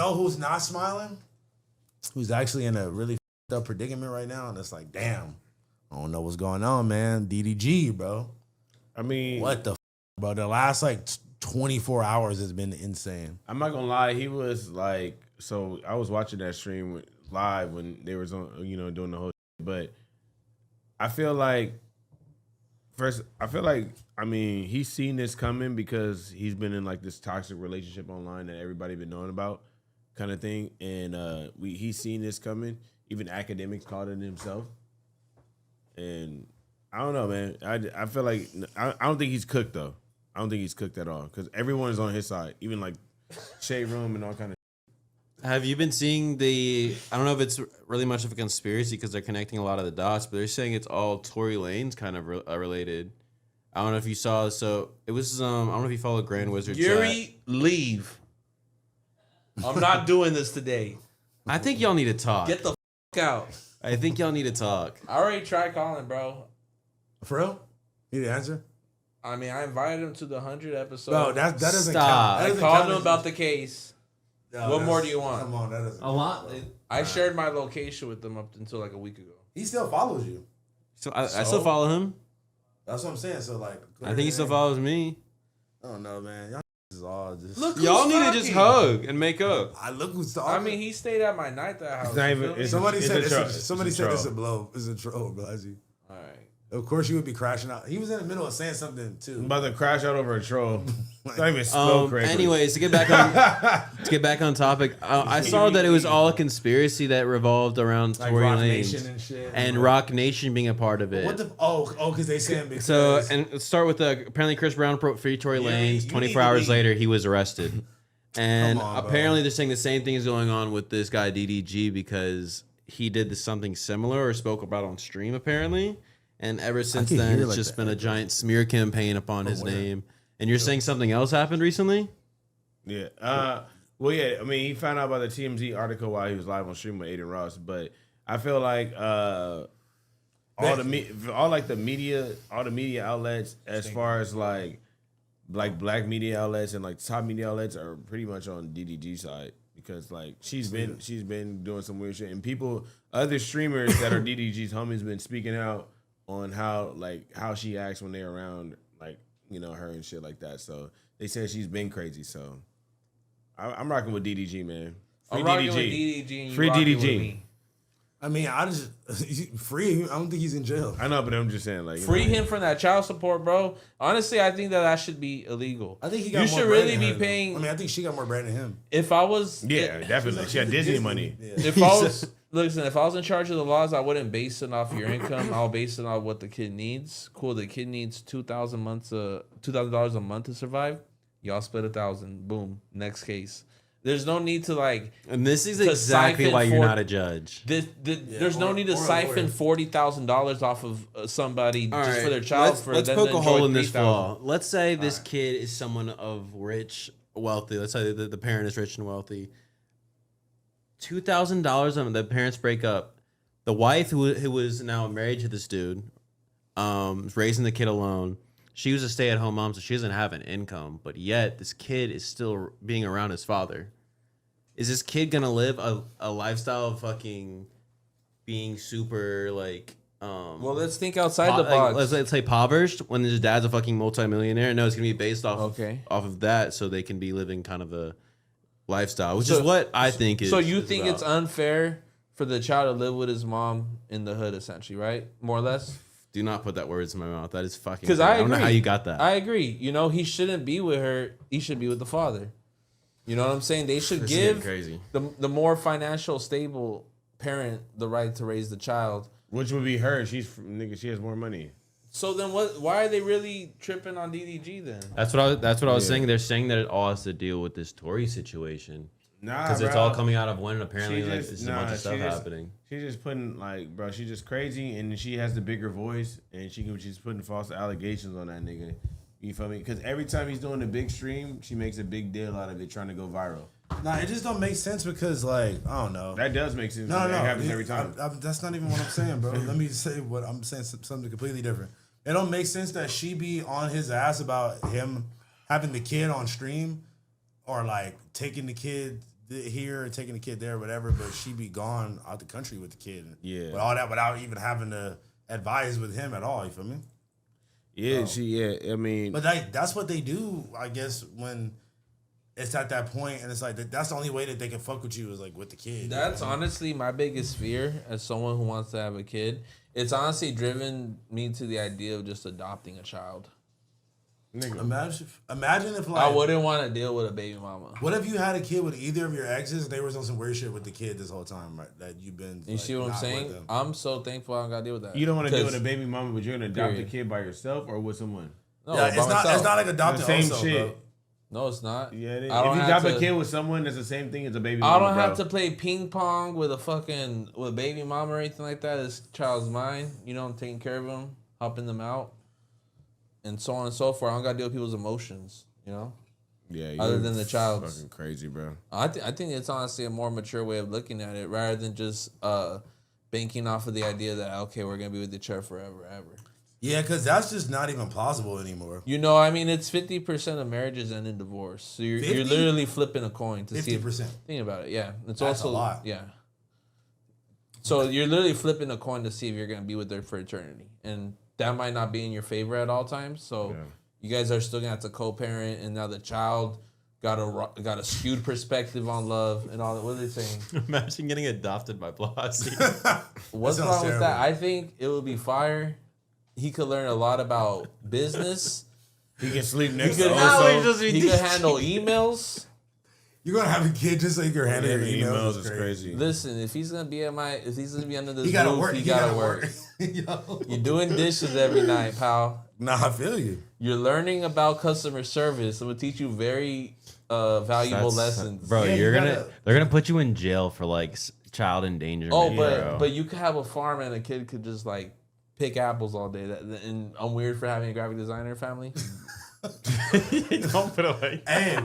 know who's not smiling? Who's actually in a really up predicament right now? And it's like, damn, I don't know what's going on, man. DDG, bro. I mean, what the bro? The last like 24 hours has been insane. I'm not gonna lie, he was like, so I was watching that stream live when they was on, doing the whole shit, but I feel like he's seen this coming because he's been in like this toxic relationship online that everybody been knowing about, kind of thing, and he's seen this coming. Even academics called it himself, and I don't know, man. I feel like I don't think he's cooked though. I don't think he's cooked at all because everyone is on his side, even like Shade Room and all kind of. Have you been seeing I don't know if it's really much of a conspiracy because they're connecting a lot of the dots, but they're saying it's all Tory Lanez kind of related. I don't know if you saw. So it was. I don't know if you follow Grand Wizard. Yuri, leave. I'm not doing this today. I think y'all need to talk. Get the out. I think y'all need to talk. I already tried calling, bro. For real? You didn't answer? I mean, I invited him to the 100 episode. Bro, that doesn't Stop. count. That I called him about the case. No, what more do you want? Come on, that doesn't A lot. I shared my location with them up until like a week ago. He still follows you. So I still follow him. That's what I'm saying. So like, I think he still follows me. I don't know, man. Y'all is all just. Look, y'all need to just hug and make up. I look who's talking. I mean, he stayed at my night that house. It's not even, Somebody said troll. it's a blow. It's a troll, Blazzy. All right. Of course, you would be crashing out. He was in the middle of saying something too. I'm about to crash out over a troll. It's not even spelled correctly. Anyways, to get back on topic, I saw that it was all a conspiracy that revolved around Like Tory Rock Lanez Nation and shit. and Rock Nation being a part of it. What the? Because they saying because. So, and let's start with apparently Chris Brown free Tory Lanez. 24 hours later, he was arrested. And apparently they're saying the same thing is going on with this guy DDG because he did something similar or spoke about on stream apparently. And ever since then, it's just been a giant smear campaign upon his name. And you're saying something else happened recently? Yeah. Well, yeah. I mean, he found out about the TMZ article while he was live on stream with Aiden Ross. But I feel like all the media outlets, as far as like black media outlets and like top media outlets, are pretty much on DDG side because like she's been doing some weird shit, and other streamers that are DDG's homies been speaking out on how she acts when they're around her and shit like that. So they said she's been crazy. So I'm rocking with DDG, man. I'm rocking with DDG. And Free DDG. With me. I mean, I just free. I don't think he's in jail. I know, but I'm just saying, free him from that child support, bro. Honestly, I think that should be illegal. I think he got. You more should bread really than be her, paying. I mean, I think she got more bread than him. If I was, definitely, she got Disney money. Yeah. If I was, listen, if I was in charge of the laws, I wouldn't base it off your income. I'll base it on what the kid needs. Cool, the kid needs $2,000 a month to survive. Y'all split 1,000. Boom. Next case. There's no need to And this is exactly why you're not a judge. There's no need to siphon $40,000 off of somebody just for their child. Let's poke a hole in this flaw. Let's say this kid is someone of wealthy. Let's say the parent is rich and wealthy. $2,000 on the parents break up. The wife who was now married to this dude, raising the kid alone. She was a stay-at-home mom, so she doesn't have an income. But yet, this kid is still being around his father. Is this kid gonna live a lifestyle of fucking being super well, let's think outside the box. Let's say impoverished when his dad's a fucking multimillionaire. No, it's gonna be based off of that, so they can be living kind of a lifestyle, which is what I think is. So you think it's unfair for the child to live with his mom in the hood, essentially, right? More or less. Do not put that words in my mouth. That is fucking. Because I don't know how you got that. I agree. He shouldn't be with her. He should be with the father. You know what I'm saying? They should give the more financial stable parent the right to raise the child. Which would be her. She has more money. So then what? Why are they really tripping on DDG then? That's what I was saying. They're saying that it all has to deal with this Tory situation. Nah, because it's all coming out of one, and apparently there's a bunch of stuff happening. She's just putting she's just crazy, and she has the bigger voice, and she's putting false allegations on that nigga. You feel me? Because every time he's doing a big stream, she makes a big deal out of it, trying to go viral. Nah, it just don't make sense because I don't know. That does make sense. No, it happens every time. That's not even what I'm saying, bro. Let me say what I'm saying. Something completely different. It don't make sense that she be on his ass about him having the kid on stream, or taking the kid here, taking the kid there, whatever, but she be gone out the country with the kid. Yeah. But all that without even having to advise with him at all. You feel me? Yeah, I mean, But that's what they do, I guess, when it's at that point, and it's like that's the only way that they can fuck with you is like with the kid. That's honestly my biggest fear as someone who wants to have a kid. It's honestly driven me to the idea of just adopting a child. nigga. Imagine if like I wouldn't want to deal with a baby mama. what if you had a kid with either of your exes? They was on some weird shit with the kid this whole time, right? That you've been. You see what I'm not with saying? them. I'm so thankful I don't gotta deal with that. You don't want to deal with a 'Cause- baby mama, but you're gonna adopt Period. the kid by yourself or with someone. No, Yeah, by it's not. myself. It's not like adopting The same also, shit. bro. No, it's not. Yeah, it is. I If don't you have adopt a to- kid with someone, that's the same thing as a baby I mama. don't have bro. to play ping pong with a baby mama or anything like that. This child's mine. You know, I'm taking care of him, helping them out, and so on and so forth. I don't gotta deal with people's emotions. You know. Yeah, Other you're than the child's. fucking crazy, bro. I think it's honestly a more mature way of looking at it, rather than just banking off of the idea that okay, we're gonna be with each other forever, ever. Yeah, because that's just not even plausible anymore. You know, I mean, it's 50% of marriages end in divorce. So you're 50? literally flipping a coin to see. 50%. Think about it. Yeah, it's That's also a lot. Yeah. So you're literally flipping a coin to see if you're gonna be with her for eternity, and that might not be in your favor at all times. So you guys are still gonna have to co-parent, and now the child got a skewed perspective on love and all that. What are they saying? Imagine getting adopted by Blazzy. What's sounds wrong with terrible. that? I think it would be fire. He could learn a lot about business. He can sleep next He to could, Oso. he could handle emails. You're gonna have a kid just so you can handle your emails. Emails is crazy. Listen, if he's gonna be under this He gotta roof, work. he gotta work. Yo. You're doing dishes every night, pal. Nah, I feel you. You're learning about customer service. It will teach you very valuable lessons. Bro. Yeah, You're you gonna gotta- they're gonna put you in jail for like child endangerment. Oh, bro. but you could have a farm and a kid could just like pick apples all day. And I'm weird for having a graphic designer family. Don't put it like. Hey,